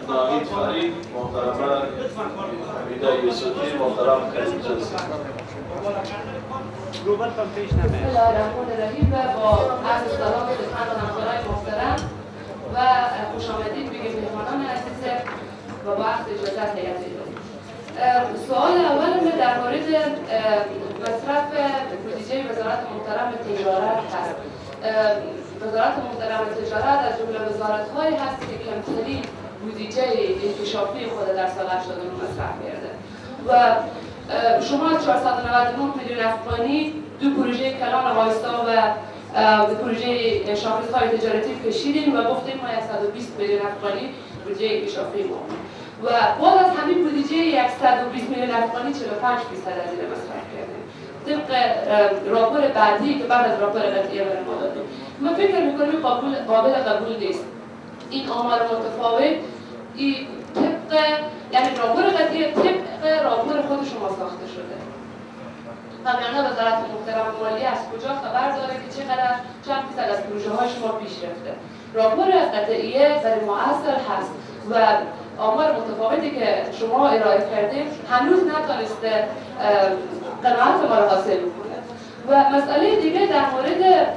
ناهید فرید، محترمه حمیده یوسفی، محترم کریم جلسی. بسم الله الرحمن الرحیم و با عرض سلام خدمت همکارای محترم و خوش آمدید بگیم مهمانان عزیز و با عرض اجازت هیئت اداری. سوال اول در مورد مصرف بودجه وزارت محترم تجارت هست. وزارت محترم تجارت از جمله وزارت‌هایی هست که کمترین بودجه انکشافی خود در سال 89 مصرف کرده و شما 499 میلیون افغانی دو پروژه کلان وایستا و پروژه شاخص‌های تجارتی کشیدیم و گفتیم ما 120 میلیون افغانی بودجه انکشافی ما و باز از همین بودجه 120 میلیون افغانی 45% از این مصرف کردیم طبق راپور بعدی که بعد از راپور قطعیه برای ما دادیم. ما فکر میکنیم قابل قبول نیست این آمار متفاوت طبق یعنی راپور قطعیه طبق راپور خود شما ساخته شده. وگرنه وزارت محترم مالیه از کجا خبر داره که چند فیصد از پروژه های شما پیش رفته؟ راپور قطعیه برای ما اصل هست و آمار متفاوتی که شما ارائه کردیم هنوز نتونسته قناعت ما را حاصل کنه. و مسئله دیگه در مورد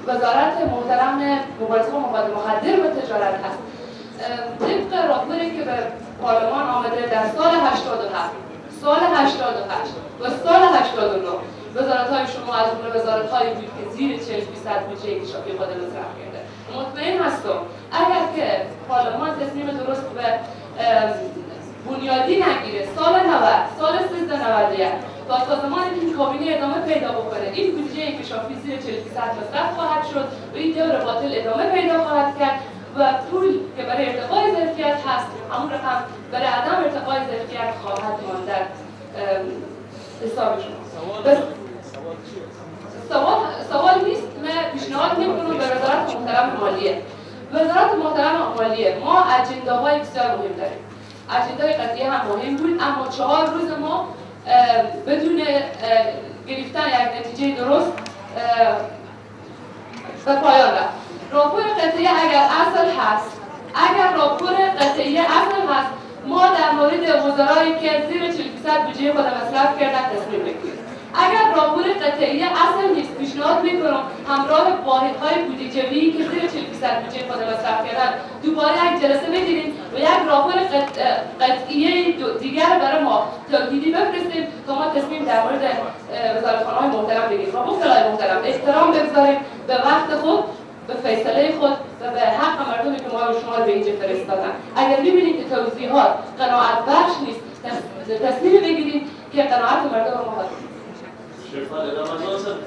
وزارت محترم مبارزه با مواد مخدر و تجارت هست. طبق راپوری که به پارلمان آمده در سال 87 سال 88 و سال 89 وزارت‌های شما از جمله وزارت‌هایی بود که زیر 40% بودجه انکشافی خود مصرف کرده. مطمئن هستم اگر که پارلمان تصمیم درست به بنیادی نگیره سال 90 سال 1391 تا زمانی که این کابینه ادامه پیدا بکنه این بودجه انکشافی زیر 40% مصرف خواهد شد و این دور باطل ادامه پیدا خواهد کرد و پول که برای ارتقای ظرفیت هست همون رقم برای عدم ارتقای ظرفیت خواهد ماند در حساب شما. سوال نیست. من پیشنهاد میکنم به وزارت محترم مالیه. وزارت محترم مالیه ما اجنده‌های بسیار مهم داریم. اجندای قضیه هم مهم بود اما 4 روز ما بدون گرفتن یک نتیجه درست به پایان رفت. راپور قطعیه اگر اصل هست راپور قطعیه اصل هست ما در مورد وزرایی که زیر 40% بودجه خود مصرف کردن تصمیم بگیریم. اگر راپور قطعیه اصل نیست پیشنهاد میکنم همراه واحدهای بودجه‌ای که زیر 40% بودجه خود مصرف کردن دوباره یک جلسه بگیریم و یک راپور قطعیه دیگر برای ما تاکیدی بفرستیم تا ما تصمیم در مورد وزارتخانه‌های محترم بگیریم. و بسیار محترم احترام بگذاریم به وقت خود به فیصله خود و به حق مردمی که ما شما رو به اینجا فرستادن. اگر می‌بینید که توضیحات قناعت بخش نیست تصمیم بگیرید که قناعت مردم ما حاصل شیخ رمضان صاحب